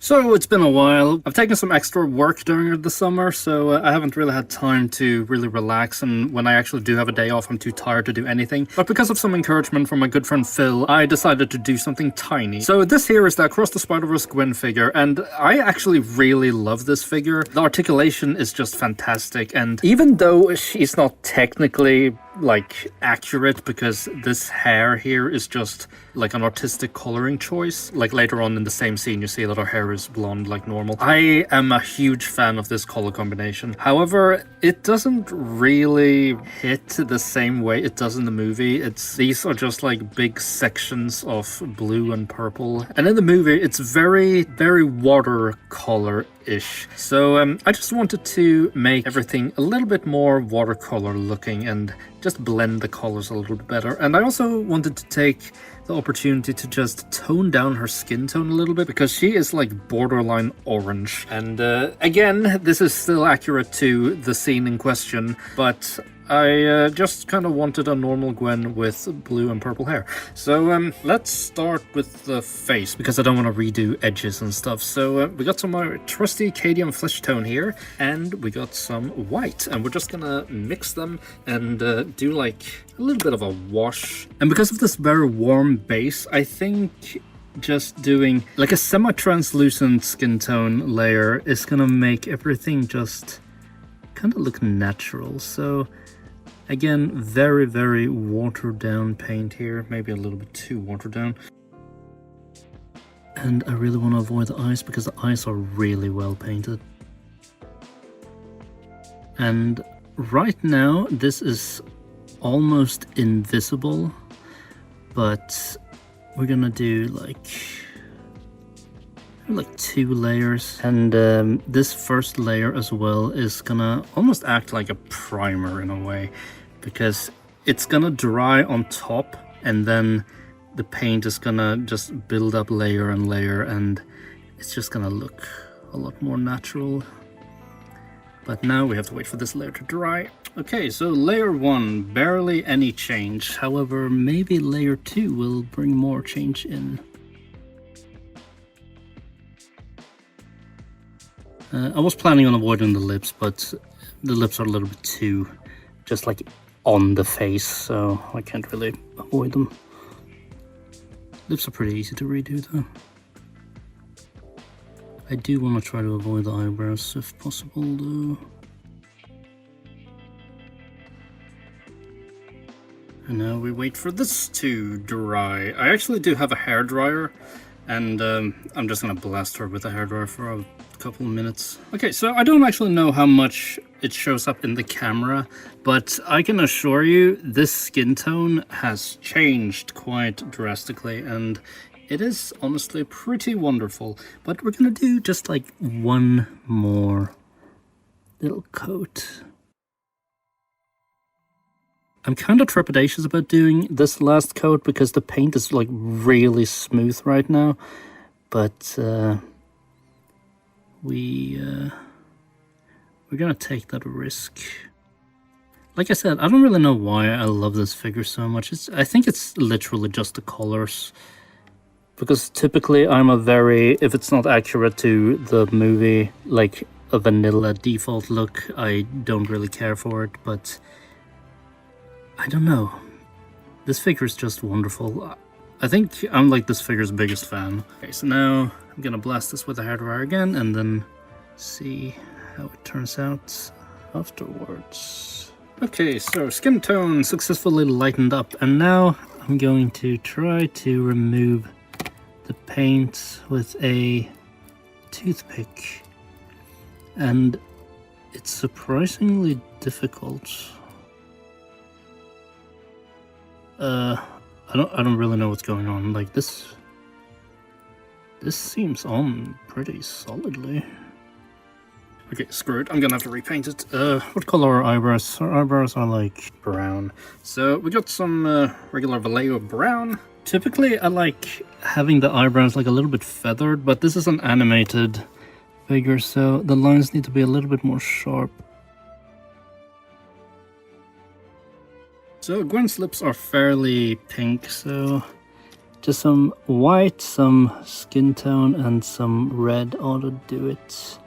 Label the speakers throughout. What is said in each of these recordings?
Speaker 1: So it's been a while. I've taken some extra work during the summer, so I haven't really had time to really relax, and when I actually do have a day off, I'm too tired to do anything. But because of some encouragement from my good friend Phil, I decided to do something tiny. So this here is the Across the Spider-Verse Gwen figure, and I actually really love this figure. The articulation is just fantastic, and even though she's not technically accurate because this hair here is just like an artistic coloring choice. Like later on in the same scene, you see that her hair is blonde like normal. I am a huge fan of this color combination. However, it doesn't really hit the same way it does in the movie. These are just like big sections of blue and purple. And in the movie, it's very, very watercolor-ish. So I just wanted to make everything a little bit more watercolor looking and just blend the colors a little bit better. And I also wanted to take the opportunity to just tone down her skin tone a little bit because she is like borderline orange. And again, this is still accurate to the scene in question, but I just kind of wanted a normal Gwen with blue and purple hair. So let's start with the face because I don't want to redo edges and stuff. So we got some trusty Cadian flesh tone here, and we got some white, and we're just gonna mix them and do like a little bit of a wash. And because of this very warm base, I think just doing like a semi-translucent skin tone layer is gonna make everything just kind of look natural. So again, very, very watered down paint here, maybe a little bit too watered down. And I really want to avoid the eyes because the eyes are really well painted. And right now, this is almost invisible, but we're gonna do like 2 layers, and this first layer as well is gonna almost act like a primer in a way, because it's gonna dry on top and then the paint is gonna just build up layer and layer, and it's just gonna look a lot more natural. But now we have to wait for this layer to dry. Okay, so layer 1, barely any change. However, maybe layer 2 will bring more change in. I was planning on avoiding the lips, but the lips are a little bit too just like on the face, so I can't really avoid them. Lips are pretty easy to redo though. I do want to try to avoid the eyebrows if possible though. And now we wait for this to dry. I actually do have a hairdryer, and I'm just gonna blast her with a hairdryer for a couple of minutes. Okay, so I don't actually know how much it shows up in the camera, but I can assure you this skin tone has changed quite drastically, and it is honestly pretty wonderful. But we're gonna do just like one more little coat. I'm kind of trepidatious about doing this last coat because the paint is like really smooth right now, but we're gonna take that risk. Like I said, I don't really know why I love this figure so much. I think it's literally just the colors, because typically I'm if it's not accurate to the movie, like a vanilla default look, I don't really care for it, but I don't know. This figure is just wonderful. I think I'm like this figure's biggest fan. Okay, so now I'm gonna blast this with a hairdryer again and then see how it turns out afterwards. Okay, so skin tone successfully lightened up, and now I'm going to try to remove the paint with a toothpick. And it's surprisingly difficult. I don't really know what's going on. Like this seems on pretty solidly. Okay, screw it. I'm gonna have to repaint it. What color are eyebrows? Our eyebrows are like brown. So we got some regular Vallejo brown. Typically I like having the eyebrows like a little bit feathered, but this is an animated figure, so the lines need to be a little bit more sharp. So Gwen's lips are fairly pink, so Just some white, some skin tone, and some red ought to do it.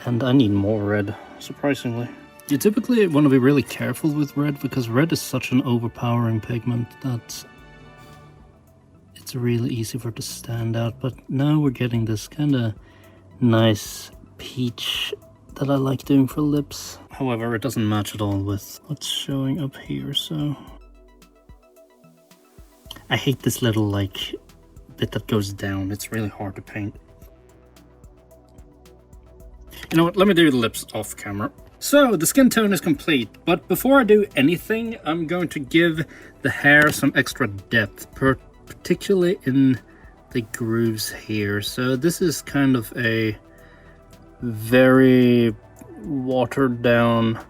Speaker 1: And I need more red, surprisingly. You typically want to be really careful with red because red is such an overpowering pigment that it's really easy for it to stand out. But now we're getting this kind of nice peach that I like doing for lips. However, it doesn't match at all with what's showing up here, so... I hate this little, like, bit that goes down. It's really hard to paint. You know what, let me do the lips off camera. So, the skin tone is complete, but before I do anything, I'm going to give the hair some extra depth, particularly in the grooves here. So this is kind of a very watered down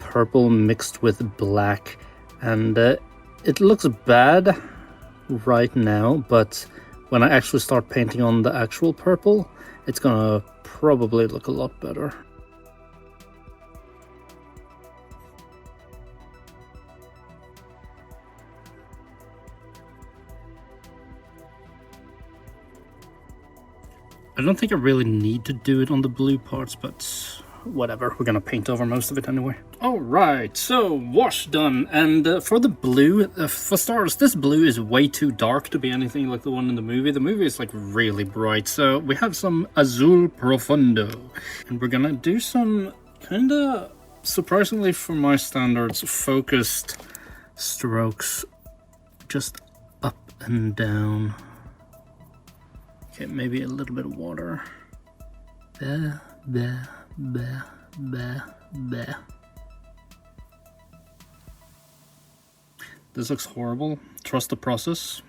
Speaker 1: purple mixed with black, and it looks bad right now, but when I actually start painting on the actual purple, it's gonna probably look a lot better. I don't think I really need to do it on the blue parts, but whatever, we're gonna paint over most of it anyway. Alright, so wash done, and for the blue, for starters, this blue is way too dark to be anything like the one in the movie. The movie is like really bright, so we have some Azul Profundo, and we're gonna do some kinda, surprisingly for my standards, focused strokes just up and down. Okay, maybe a little bit of water. Bah, bah, bah, bah, bah. This looks horrible. Trust the process.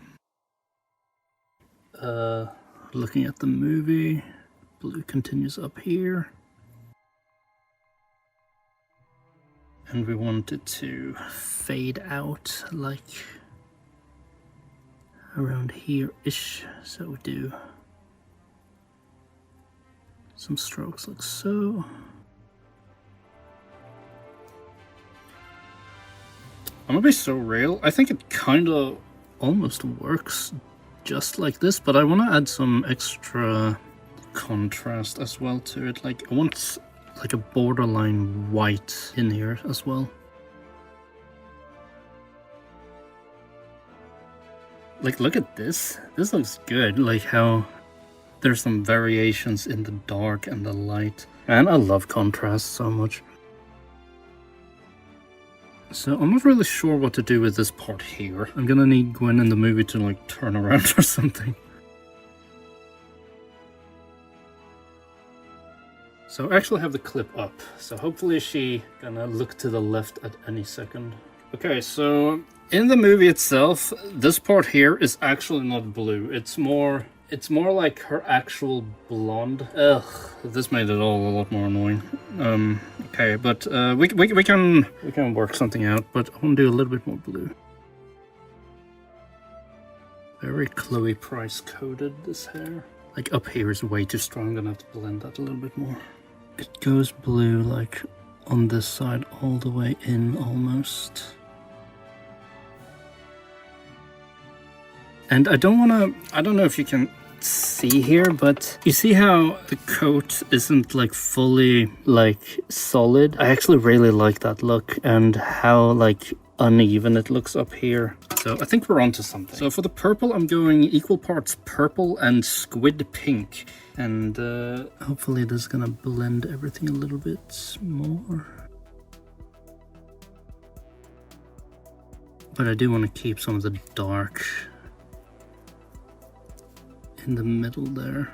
Speaker 1: Looking at the movie, blue continues up here. And we want it to fade out like around here-ish, so we do some strokes like so. I'm gonna be so real, I think it kinda almost works just like this, but I want to add some extra contrast as well to it. Like, I want like a borderline white in here as well. Like, look at this. This looks good. Like how there's some variations in the dark and the light. And I love contrast so much. So I'm not really sure what to do with this part here. I'm gonna need Gwen in the movie to like turn around or something. So I actually have the clip up. So hopefully she's gonna look to the left at any second. Okay, so in the movie itself, this part here is actually not blue. It's more like her actual blonde. Ugh, this made it all a lot more annoying. Okay, but we can work something out. But I want to do a little bit more blue. Very Chloe Price coded, this hair. Like up here is way too strong. I'm gonna have to blend that a little bit more. It goes blue like on this side all the way in almost. And I don't know if you can see here, but you see how the coat isn't like fully like solid? I actually really like that look and how like uneven it looks up here. So I think we're onto something. So for the purple, I'm going equal parts purple and squid pink. And hopefully this is gonna blend everything a little bit more. But I do want to keep some of the dark in the middle there.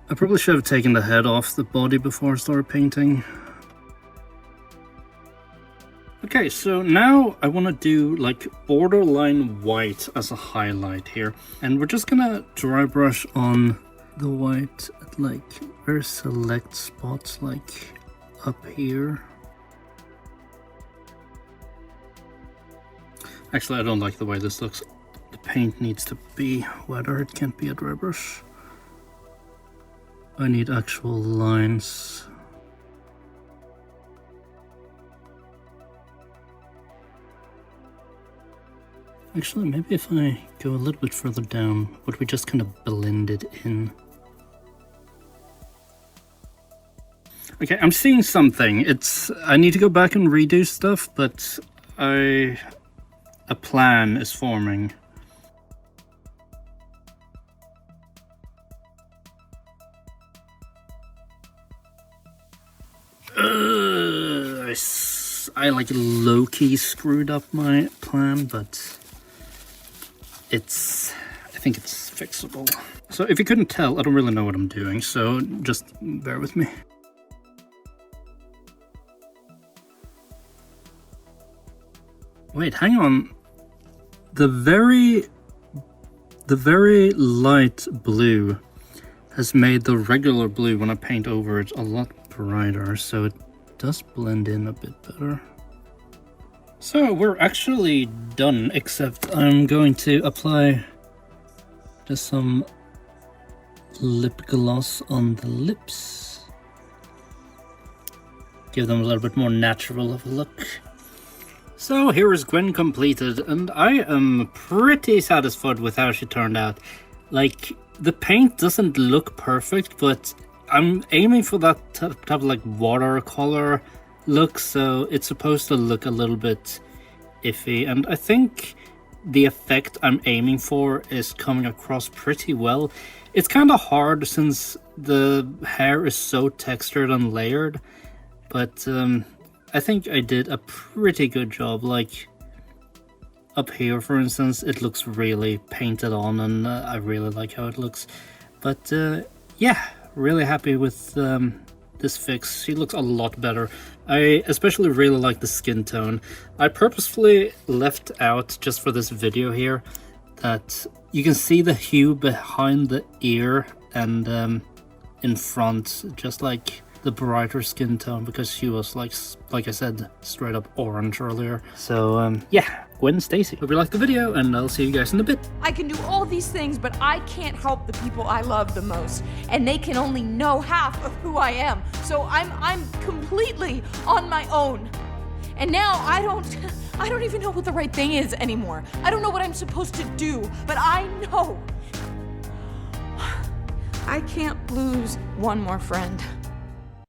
Speaker 1: I probably should have taken the head off the body before I started painting. Okay, so now I want to do like borderline white as a highlight here. And we're just gonna dry brush on the white at like very select spots, like up here. Actually, I don't like the way this looks. The paint needs to be wetter, it can't be a dry brush. I need actual lines. Actually, maybe if I go a little bit further down, would we just kind of blend it in? Okay, I'm seeing something. I need to go back and redo stuff, but a plan is forming. I like low-key screwed up my plan, but I think it's fixable. So if you couldn't tell, I don't really know what I'm doing, so just bear with me. Wait, hang on. The very light blue has made the regular blue, when I paint over it, a lot brighter, so it does blend in a bit better. So we're actually done, except I'm going to apply just some lip gloss on the lips. Give them a little bit more natural of a look. So here is Gwen completed, and I am pretty satisfied with how she turned out. Like, the paint doesn't look perfect, but I'm aiming for that type of like watercolor look, so it's supposed to look a little bit iffy, and I think the effect I'm aiming for is coming across pretty well. It's kind of hard since the hair is so textured and layered, but I think I did a pretty good job. Like, up here, for instance, it looks really painted on, and I really like how it looks. But yeah, really happy with this fix. She looks a lot better. I especially really like the skin tone. I purposefully left out, just for this video here, that you can see the hue behind the ear and in front, just like the brighter skin tone, because she was like I said, straight up orange earlier. So yeah, Gwen Stacy. Hope you liked the video, and I'll see you guys in a bit.
Speaker 2: I can do all these things, but I can't help the people I love the most, and they can only know half of who I am. So I'm completely on my own. And now I don't even know what the right thing is anymore. I don't know what I'm supposed to do, but I know I can't lose one more friend.